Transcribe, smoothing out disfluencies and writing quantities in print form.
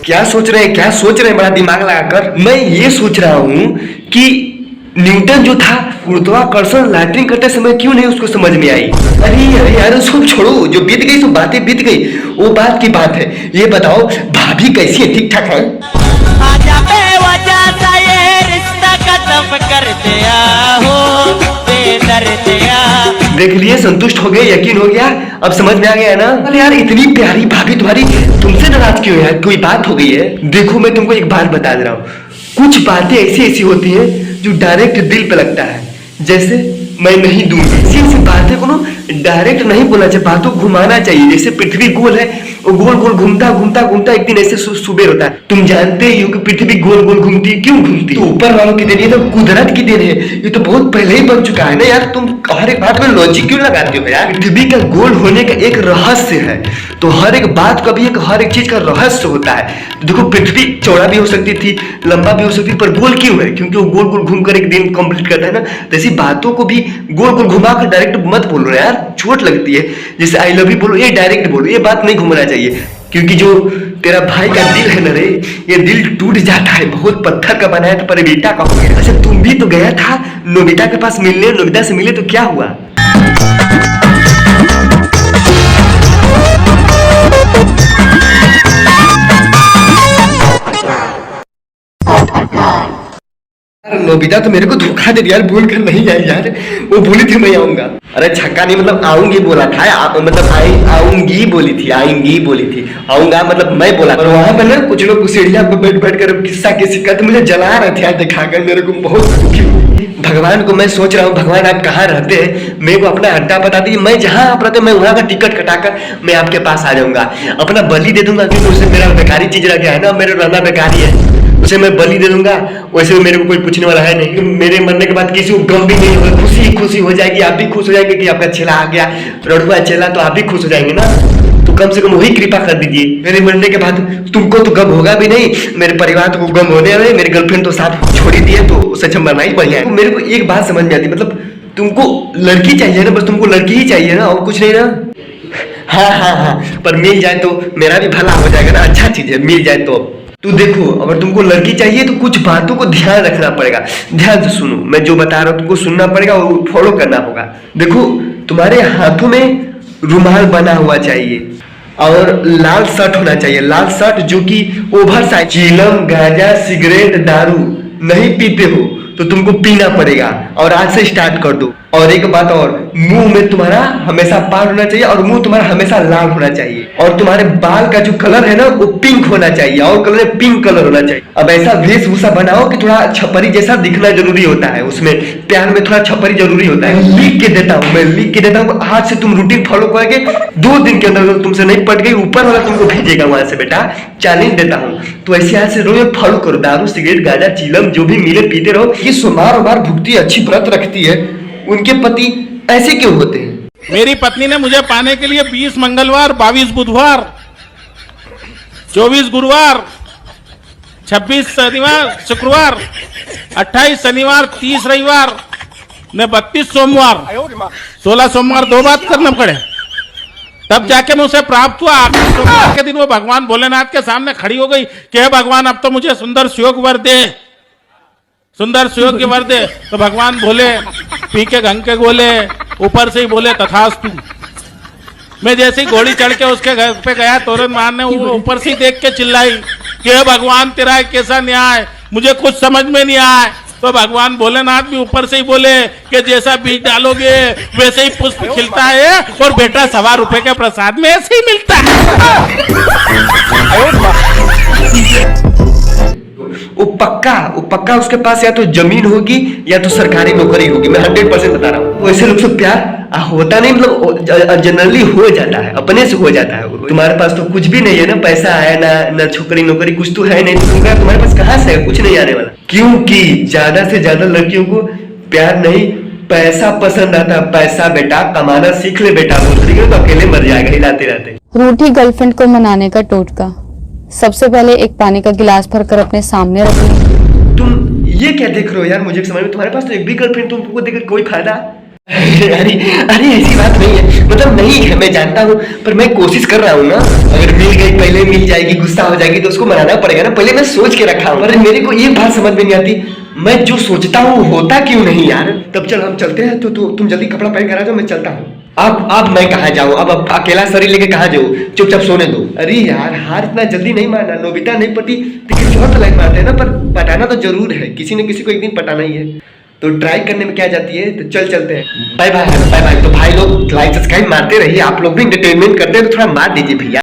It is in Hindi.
क्या सोच रहे हैं बड़ा दिमाग लगाकर? मैं ये सोच रहा हूँ कि न्यूटन जो था गुरुत्वाकर्षण लैटरिंग करते समय क्यों नहीं उसको समझ में आई? अरे यार उसको छोड़ो, जो बीत गई सो बातें बीत गई, वो बात की बात है। ये बताओ भाभी कैसी है, ठीक ठाक है? आजा बेवजह सा ये रिश्ता खत्म कर दिया हो बेदर्दिया। देख लिए, संतुष्ट हो गए, यकीन हो गया, अब समझ में आ गया ना? अरे यार इतनी प्यारी भाभी तुम्हारी तुमसे नाराज क्यों है? कोई बात हो गई है? देखो मैं तुमको एक बात बता दे रहा हूँ, कुछ बातें ऐसी होती हैं जो डायरेक्ट दिल पे लगता है। जैसे मैं नहीं दूंगी, ऐसी बातें को डायरेक्ट नहीं बोलना चाहिए, बातों को घुमाना चाहिए। जैसे पृथ्वी गोल है, वो गोल गोल घूमता घूमता घूमता एक दिन ऐसे सुबह होता है। तुम जानते ही हो कि पृथ्वी गोल गोल घूमती है, क्यों घूमती? तो ऊपर वालों की देन, ये तो कुदरत की देन है, ये तो बहुत पहले ही बन चुका है ना यार। तुम हर एक बात में लॉजिक क्यों लगाते हो यार? पृथ्वी का गोल होने का एक रहस्य है, तो हर एक बात का भी एक हर एक चीज का रहस्य होता है। तो देखो पृथ्वी चौड़ा भी हो सकती थी, लंबा भी हो सकती थी, पर गोल क्यों है? क्योंकि वो गोल गोल घूमकर एक दिन कंप्लीट करता है ना। तो ऐसी बातों को भी गोल गोल घुमाकर डायरेक्ट मत बोलो यार, चोट लगती है। जैसे आई लव यू बोलो, ये डायरेक्ट बोलो, ये बात नहीं घुमाना चाहिए। क्योंकि जो तेरा भाई का दिल है ना रे, ये दिल टूट जाता है, बहुत पत्थर का बना है, तो पर बेटा का हो गया। अच्छा तुम भी तो गया था नोबिता के पास मिलने, नोबिता से मिले तो क्या हुआ? नोबिता तो मेरे को धोखा दे दिया यार, बोल कर नहीं आई यार। वो बोली थी मैं आऊंगा, अरे छक्का नहीं मतलब आऊंगी बोला था, मतलब आऊंगी बोली थी, आएंगी बोली थी, आऊंगा मतलब मैं बोला। और वहां पर ना कुछ लोग सीढ़ियां पर बैठ बैठ कर किस्सा किसी का तो मुझे जला रहे थे यार, दिखाकर मेरे को बहुत दुखी। भगवान को मैं सोच रहा हूँ, भगवान आप कहाँ रहते हैं, मेरे को अपना अड्डा बता दीजिए, मैं जहाँ आप रहते मैं वहाँ का टिकट कटाकर मैं आपके पास आ जाऊंगा, अपना बलि दे दूंगा। क्योंकि उससे मेरा बेकारी चीज रह गया है ना, मेरे रहना बेकारी है, उसे मैं बलि दे दूंगा। वैसे मेरे को कोई पूछने वाला है नहीं, मेरे मरने के बाद किसी को गम भी नहीं होगा, खुशी खुशी हो जाएगी, आप भी खुश हो जाएंगे कि आपका चेला आ गया, रड़ुआ चेला, तो आप भी खुश हो जाएंगे ना। तो कम से कम वही कृपा कर दीजिए, मेरे मरने के बाद तुमको तो गम होगा भी नहीं, मेरे परिवार को गम होने वाले, मेरी गर्लफ्रेंड तो साथ छोड़ ही दिए, तो उससे अच्छा मरना ही बढ़िया है। मेरे को एक बात समझ में आती, मतलब तुमको लड़की चाहिए ना, बस तुमको लड़की ही चाहिए ना, और कुछ नहीं ना? हाँ, पर मिल जाए तो मेरा भी भला हो जाएगा ना, अच्छा चीज है, मिल जाए तो। तो देखो अगर तुमको लड़की चाहिए तो कुछ बातों को ध्यान रखना पड़ेगा, ध्यान से सुनो, मैं जो बता रहा हूँ तुमको सुनना पड़ेगा और फॉलो करना होगा। देखो तुम्हारे हाथों में रुमाल बना हुआ चाहिए और लाल शर्ट होना चाहिए, लाल शर्ट जो कि ओवर साइज। चीलम गांजा सिगरेट दारू नहीं पीते हो तो तुमको पीना पड़ेगा, और आज से स्टार्ट कर दो। और एक बात और, मुंह में तुम्हारा हमेशा पान होना चाहिए और मुंह तुम्हारा हमेशा लाल होना चाहिए, और तुम्हारे बाल का जो कलर है ना वो पिंक होना चाहिए, और कलर में पिंक कलर होना चाहिए। अब ऐसा वेशभूषा बनाओ कि थोड़ा छपरी जैसा दिखना जरूरी होता है, उसमें प्यार में थोड़ा छपरी जरूरी होता है। लिख के देता हूँ, आज से तुम रूटीन फॉलो करके 2 दिन के अंदर तुमसे नहीं पट गई, ऊपर वाला तुमको भेजेगा वहां से, बेटा चैलेंज देता हूँ। तो ऐसे आज से रोज फॉलो करो, दारू सिगरेट गांजा चीलम जो भी मिले पीते रहो। ये सोमवार भुगती अच्छी व्रत रखती है, उनके पति ऐसे क्यों होते हैं? मेरी पत्नी ने मुझे पाने के लिए 20 मंगलवार, 22 बुधवार, 24 गुरुवार, 26 शनिवार शुक्रवार, 28 शनिवार, 30 रविवार ने 32 सोमवार, 16 सोमवार 2 बात करना पड़े, तब जाके मैं उसे प्राप्त हुआ। आखिरी सोमवार के दिन वो भगवान भोलेनाथ के सामने खड़ी हो गई कि हे भगवान अब तो मुझे सुंदर सुयोग वर दे, सुंदर सुयोग के वर दे। तो भगवान बोले, पी के गंग के गोले, ऊपर से ही बोले तथास्तु। मैं जैसे ही घोड़ी चढ़ के उसके घर पे गया तोरण मारने, वो ऊपर से ही देख के चिल्लाई कि हे भगवान तेरा कैसा न्याय, मुझे कुछ समझ में नहीं आया। तो भगवान भोलेनाथ भी ऊपर से ही बोले कि जैसा बीज डालोगे वैसे ही पुष्प खिलता है, और बेटा 1.25 रुपए के प्रसाद में ऐसे ही मिलता है। वो पक्का उसके पास या तो जमीन होगी या तो सरकारी नौकरी होगी, मैं 100% बता रहा हूँ। वैसे लोग से प्यार होता नहीं, मतलब जनरली हो जाता है, अपने से हो जाता है। तुम्हारे पास तो कुछ भी नहीं है ना, पैसा है ना छोकरी नौकरी कुछ तो है नहीं, तो तुम्हारे पास कहाँ से है? कुछ नहीं आने वाला। क्योंकि ज्यादा से ज्यादा लड़कियों को प्यार नहीं पैसा पसंद आता है। पैसा बेटा कमाना सीख ले बेटा, दूसरी तो अकेले मर जाएगा हिलाते रहते। रूठी गर्लफ्रेंड को मनाने का टोटका, सबसे पहले एक पानी का गिलास भरकर अपने सामने रखना। तुम ये क्या देख रहे हो यार, मुझे समझ में, तुम्हारे पास तो एक भी गर्लफ्रेंड, तुमको देखकर कोई फायदा? अरे ऐसी बात नहीं है, मतलब नहीं है, मैं जानता हूँ, पर मैं कोशिश कर रहा हूँ ना। अगर मिल गई पहले मिल जाएगी, गुस्सा हो जाएगी तो उसको मनाना पड़ेगा ना, पहले मैं सोच के रखा हूँ। अरे मेरे को एक बात समझ में नहीं आती, मैं जो सोचता हूँ होता क्यों नहीं यार। तब चल हम चलते हैं, तो तुम जल्दी कपड़ा पहन कर आ जाओ, मैं चलता हूँ। अब मैं कहाँ जाऊँ, अब अकेला शरीर लेके कहाँ जाऊँ, चुपचाप सोने दो। अरे यार हार इतना जल्दी नहीं मारना, नोबिता नहीं पटी तो किसी और तो लाइन मारते हैं ना, पर पटाना तो जरूर है, किसी न किसी को एक दिन पटाना ही है। तो ट्राई करने में क्या जाती है, तो चलते हैं। Bye bye bye bye. तो भाई लोग लाइक सब्सक्राइब मारते रहिए, आप लोग भी एंटरटेनमेंट करते हैं तो थोड़ा मार दीजिए भैया।